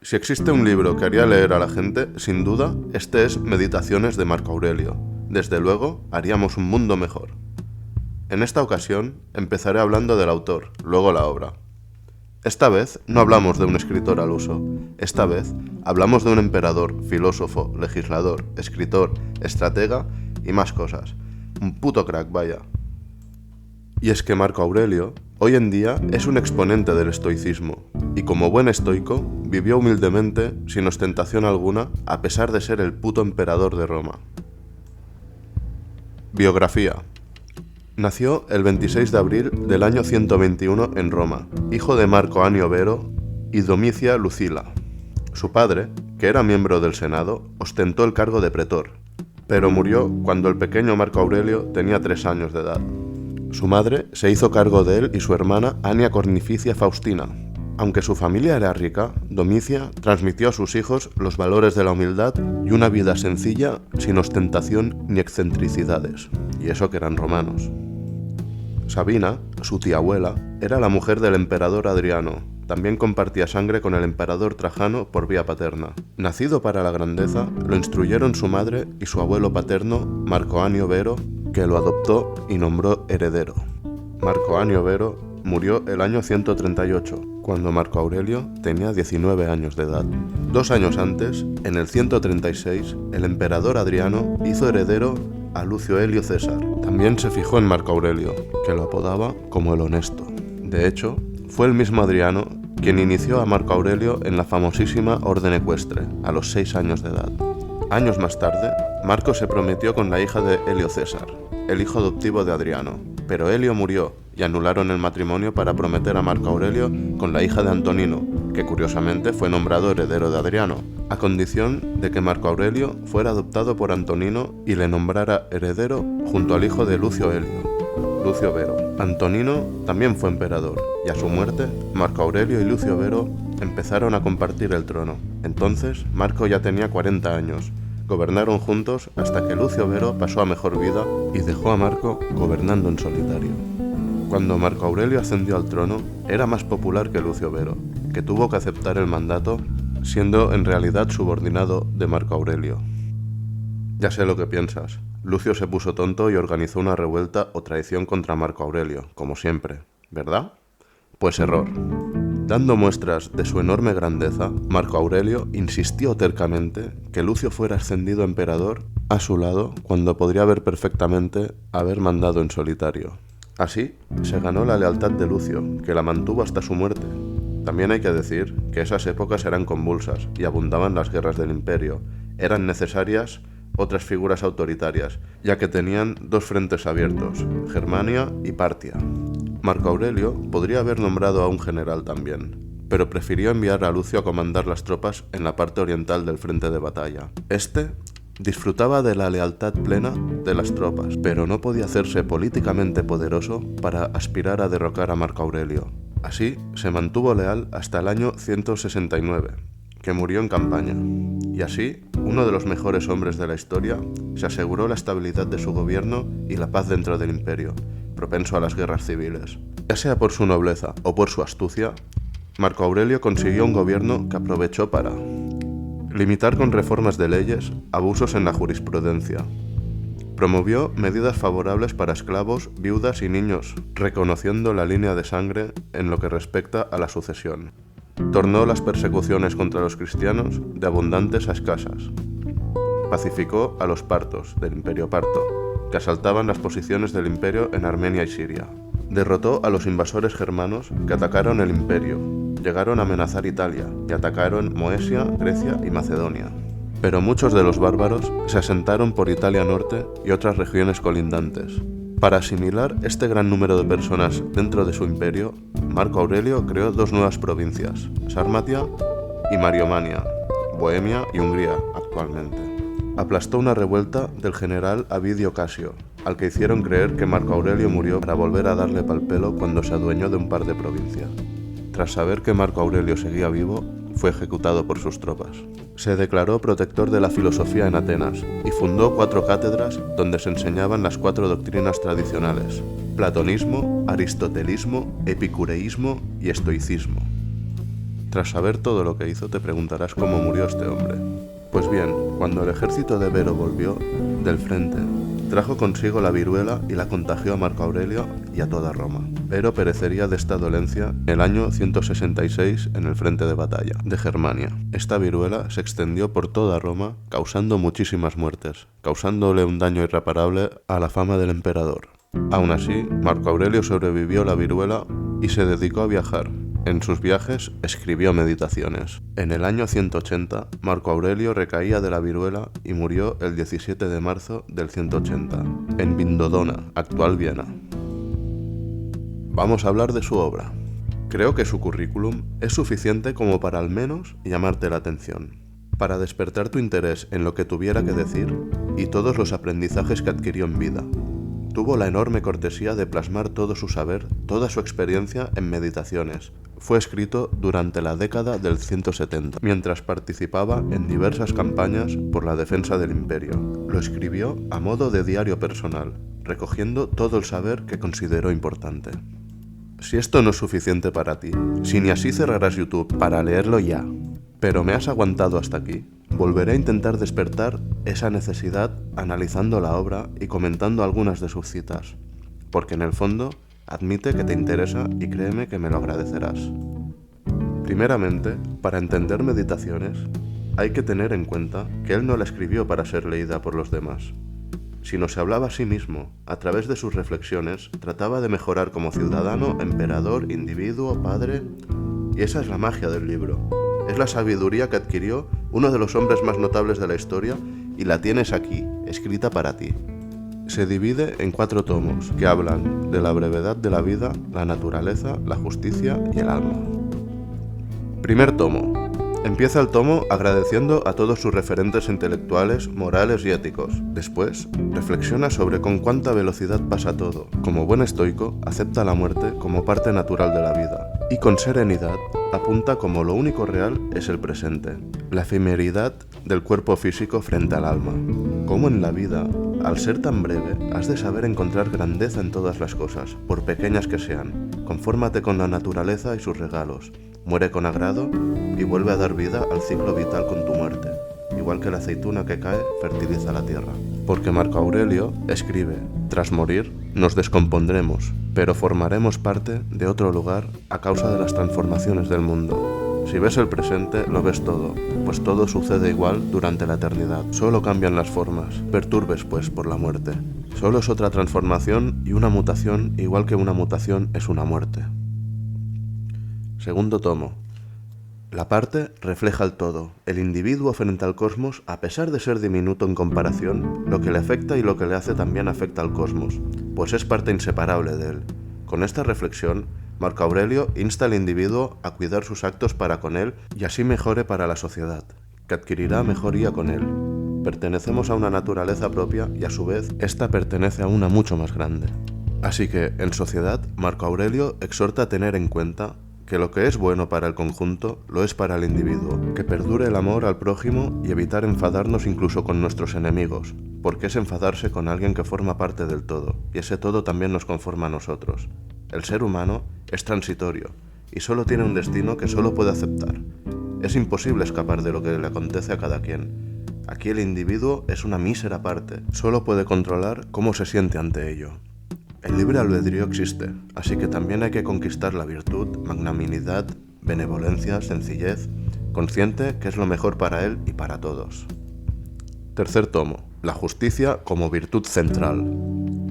Si existe un libro que haría leer a la gente, sin duda, este es Meditaciones de Marco Aurelio. Desde luego, haríamos un mundo mejor. En esta ocasión, empezaré hablando del autor, luego la obra. Esta vez no hablamos de un escritor al uso. Esta vez hablamos de un emperador, filósofo, legislador, escritor, estratega y más cosas. Un puto crack, vaya. Y es que Marco Aurelio, hoy en día, es un exponente del estoicismo, y como buen estoico, vivió humildemente, sin ostentación alguna, a pesar de ser el puto emperador de Roma. Biografía. Nació el 26 de abril del año 121 en Roma, hijo de Marco Annio Vero y Domicia Lucila. Su padre, que era miembro del Senado, ostentó el cargo de pretor, pero murió cuando el pequeño Marco Aurelio tenía 3 años de edad. Su madre se hizo cargo de él y su hermana Annia Cornificia Faustina. Aunque su familia era rica, Domicia transmitió a sus hijos los valores de la humildad y una vida sencilla, sin ostentación ni excentricidades, y eso que eran romanos. Sabina, su tía abuela, era la mujer del emperador Adriano. También compartía sangre con el emperador Trajano por vía paterna. Nacido para la grandeza, lo instruyeron su madre y su abuelo paterno, Marco Annio Vero, que lo adoptó y nombró heredero. Marco Annio Vero murió el año 138, cuando Marco Aurelio tenía 19 años de edad. 2 años antes, en el 136, el emperador Adriano hizo heredero a Lucio Helio César. También se fijó en Marco Aurelio, que lo apodaba como el honesto. De hecho, fue el mismo Adriano quien inició a Marco Aurelio en la famosísima Orden Ecuestre, a los 6 años de edad. Años más tarde, Marco se prometió con la hija de Helio César, el hijo adoptivo de Adriano, pero Helio murió y anularon el matrimonio para prometer a Marco Aurelio con la hija de Antonino, que curiosamente fue nombrado heredero de Adriano, a condición de que Marco Aurelio fuera adoptado por Antonino y le nombrara heredero junto al hijo de Lucio Helio, Lucio Vero. Antonino también fue emperador, y a su muerte, Marco Aurelio y Lucio Vero empezaron a compartir el trono. Entonces, Marco ya tenía 40 años. Gobernaron juntos hasta que Lucio Vero pasó a mejor vida y dejó a Marco gobernando en solitario. Cuando Marco Aurelio ascendió al trono, era más popular que Lucio Vero, que tuvo que aceptar el mandato, siendo en realidad subordinado de Marco Aurelio. Ya sé lo que piensas. Lucio se puso tonto y organizó una revuelta o traición contra Marco Aurelio, como siempre, ¿verdad? Pues error. Dando muestras de su enorme grandeza, Marco Aurelio insistió tercamente que Lucio fuera ascendido emperador a su lado cuando podría perfectamente haber mandado en solitario. Así, se ganó la lealtad de Lucio, que la mantuvo hasta su muerte. También hay que decir que esas épocas eran convulsas y abundaban las guerras del imperio. Eran necesarias otras figuras autoritarias, ya que tenían 2 frentes abiertos, Germania y Partia. Marco Aurelio podría haber nombrado a un general también, pero prefirió enviar a Lucio a comandar las tropas en la parte oriental del frente de batalla. Este disfrutaba de la lealtad plena de las tropas, pero no podía hacerse políticamente poderoso para aspirar a derrocar a Marco Aurelio. Así, se mantuvo leal hasta el año 169, que murió en campaña. Y así, uno de los mejores hombres de la historia se aseguró la estabilidad de su gobierno y la paz dentro del imperio, propenso a las guerras civiles. Ya sea por su nobleza o por su astucia, Marco Aurelio consiguió un gobierno que aprovechó para limitar con reformas de leyes abusos en la jurisprudencia. Promovió medidas favorables para esclavos, viudas y niños, reconociendo la línea de sangre en lo que respecta a la sucesión. Tornó las persecuciones contra los cristianos de abundantes a escasas. Pacificó a los partos del Imperio Parto, que asaltaban las posiciones del imperio en Armenia y Siria. Derrotó a los invasores germanos que atacaron el imperio. Llegaron a amenazar Italia y atacaron Moesia, Grecia y Macedonia. Pero muchos de los bárbaros se asentaron por Italia Norte y otras regiones colindantes. Para asimilar este gran número de personas dentro de su imperio, Marco Aurelio creó 2 nuevas provincias, Sarmatia y Mariomania, Bohemia y Hungría actualmente. Aplastó una revuelta del general Avidio Casio, al que hicieron creer que Marco Aurelio murió para volver a darle pal pelo cuando se adueñó de un par de provincias. Tras saber que Marco Aurelio seguía vivo, fue ejecutado por sus tropas. Se declaró protector de la filosofía en Atenas y fundó 4 cátedras donde se enseñaban las 4 doctrinas tradicionales: platonismo, aristotelismo, epicureísmo y estoicismo. Tras saber todo lo que hizo, te preguntarás cómo murió este hombre. Pues bien, cuando el ejército de Vero volvió del frente, trajo consigo la viruela y la contagió a Marco Aurelio y a toda Roma. Vero perecería de esta dolencia en el año 166 en el frente de batalla de Germania. Esta viruela se extendió por toda Roma, causando muchísimas muertes, causándole un daño irreparable a la fama del emperador. Aún así, Marco Aurelio sobrevivió la viruela y se dedicó a viajar. En sus viajes escribió meditaciones. En el año 180, Marco Aurelio recaía de la viruela y murió el 17 de marzo del 180, en Vindodona, actual Viena. Vamos a hablar de su obra. Creo que su currículum es suficiente como para al menos llamarte la atención, para despertar tu interés en lo que tuviera que decir y todos los aprendizajes que adquirió en vida. Tuvo la enorme cortesía de plasmar todo su saber, toda su experiencia en meditaciones. Fue escrito durante la década del 170, mientras participaba en diversas campañas por la defensa del imperio. Lo escribió a modo de diario personal, recogiendo todo el saber que consideró importante. Si esto no es suficiente para ti, si ni así cerrarás YouTube para leerlo ya, pero me has aguantado hasta aquí, volveré a intentar despertar esa necesidad analizando la obra y comentando algunas de sus citas, porque en el fondo admite que te interesa y créeme que me lo agradecerás. Primeramente, para entender meditaciones, hay que tener en cuenta que él no la escribió para ser leída por los demás, sino se hablaba a sí mismo. A través de sus reflexiones, trataba de mejorar como ciudadano, emperador, individuo, padre, y esa es la magia del libro. Es la sabiduría que adquirió uno de los hombres más notables de la historia y la tienes aquí, escrita para ti. Se divide en 4 tomos que hablan de la brevedad de la vida, la naturaleza, la justicia y el alma. Primer tomo. Empieza el tomo agradeciendo a todos sus referentes intelectuales, morales y éticos. Después, reflexiona sobre con cuánta velocidad pasa todo. Como buen estoico, acepta la muerte como parte natural de la vida. Y con serenidad, apunta como lo único real es el presente, la efemeridad del cuerpo físico frente al alma. Como en la vida, al ser tan breve, has de saber encontrar grandeza en todas las cosas, por pequeñas que sean. Confórmate con la naturaleza y sus regalos. Muere con agrado y vuelve a dar vida al ciclo vital con tu muerte. Igual que la aceituna que cae, fertiliza la tierra. Porque Marco Aurelio escribe, tras morir, nos descompondremos, pero formaremos parte de otro lugar a causa de las transformaciones del mundo. Si ves el presente, lo ves todo, pues todo sucede igual durante la eternidad. Solo cambian las formas, perturbes pues por la muerte. Solo es otra transformación y una mutación, igual que una mutación es una muerte. Segundo tomo. La parte refleja el todo. El individuo frente al cosmos, a pesar de ser diminuto en comparación, lo que le afecta y lo que le hace también afecta al cosmos, pues es parte inseparable de él. Con esta reflexión, Marco Aurelio insta al individuo a cuidar sus actos para con él y así mejore para la sociedad, que adquirirá mejoría con él. Pertenecemos a una naturaleza propia y a su vez, esta pertenece a una mucho más grande. Así que, en sociedad, Marco Aurelio exhorta a tener en cuenta que lo que es bueno para el conjunto lo es para el individuo, que perdure el amor al prójimo y evitar enfadarnos incluso con nuestros enemigos, porque es enfadarse con alguien que forma parte del todo, y ese todo también nos conforma a nosotros. El ser humano es transitorio, y solo tiene un destino que solo puede aceptar. Es imposible escapar de lo que le acontece a cada quien. Aquí el individuo es una mísera parte, solo puede controlar cómo se siente ante ello. El libre albedrío existe, así que también hay que conquistar la virtud, magnanimidad, benevolencia, sencillez, consciente que es lo mejor para él y para todos. Tercer tomo. La justicia como virtud central.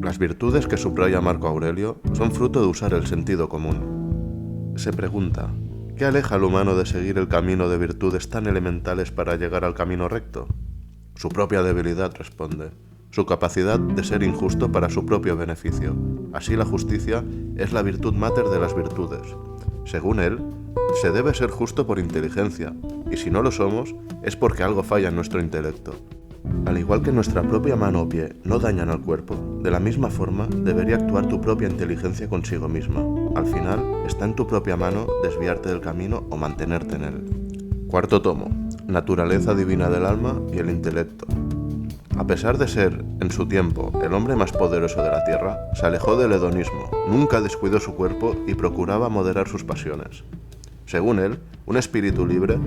Las virtudes que subraya Marco Aurelio son fruto de usar el sentido común. Se pregunta, ¿qué aleja al humano de seguir el camino de virtudes tan elementales para llegar al camino recto? Su propia debilidad, responde. Su capacidad de ser injusto para su propio beneficio. Así la justicia es la virtud mater de las virtudes. Según él, se debe ser justo por inteligencia, y si no lo somos, es porque algo falla en nuestro intelecto. Al igual que nuestra propia mano o pie no dañan al cuerpo, de la misma forma debería actuar tu propia inteligencia consigo misma. Al final, está en tu propia mano desviarte del camino o mantenerte en él. Cuarto tomo. Naturaleza divina del alma y el intelecto. A pesar de ser, en su tiempo, el hombre más poderoso de la tierra, se alejó del hedonismo, nunca descuidó su cuerpo y procuraba moderar sus pasiones. Según él, Un espíritu libre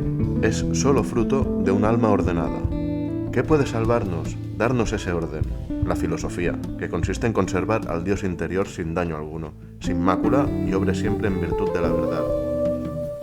es solo fruto de un alma ordenada. ¿Qué puede salvarnos? Darnos ese orden. La filosofía, que consiste en conservar al Dios interior sin daño alguno, sin mácula y obre siempre en virtud de la verdad.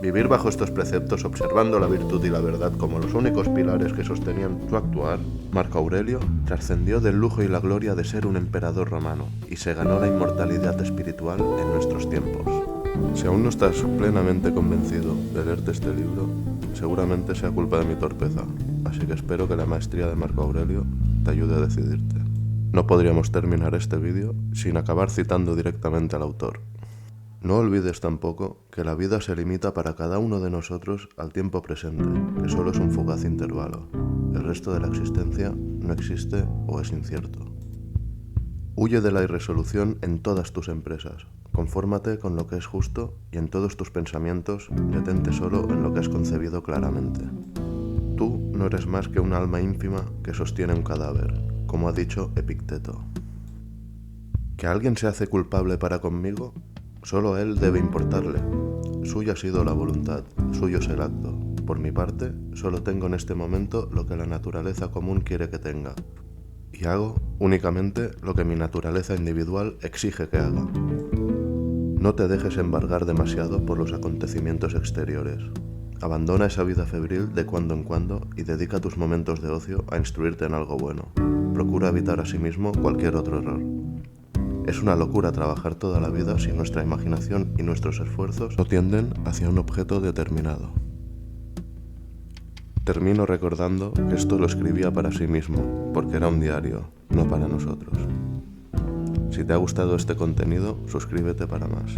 Vivir bajo estos preceptos, observando la virtud y la verdad como los únicos pilares que sostenían su actuar, Marco Aurelio trascendió del lujo y la gloria de ser un emperador romano y se ganó la inmortalidad espiritual en nuestros tiempos. Si aún no estás plenamente convencido de leerte este libro, seguramente sea culpa de mi torpeza, así que espero que la maestría de Marco Aurelio te ayude a decidirte. No podríamos terminar este vídeo sin acabar citando directamente al autor. No olvides tampoco que la vida se limita para cada uno de nosotros al tiempo presente, que solo es un fugaz intervalo. El resto de la existencia no existe o es incierto. Huye de la irresolución en todas tus empresas. Confórmate con lo que es justo y en todos tus pensamientos detente solo en lo que has concebido claramente. Tú no eres más que un alma ínfima que sostiene un cadáver, como ha dicho Epicteto. ¿Que alguien se hace culpable para conmigo? Solo a él debe importarle. Suya ha sido la voluntad, suyo es el acto. Por mi parte, solo tengo en este momento lo que la naturaleza común quiere que tenga. Y hago únicamente lo que mi naturaleza individual exige que haga. No te dejes embargar demasiado por los acontecimientos exteriores. Abandona esa vida febril de cuando en cuando y dedica tus momentos de ocio a instruirte en algo bueno. Procura evitar asimismo cualquier otro error. Es una locura trabajar toda la vida si nuestra imaginación y nuestros esfuerzos no tienden hacia un objeto determinado. Termino recordando que esto lo escribía para sí mismo, porque era un diario, no para nosotros. Si te ha gustado este contenido, suscríbete para más.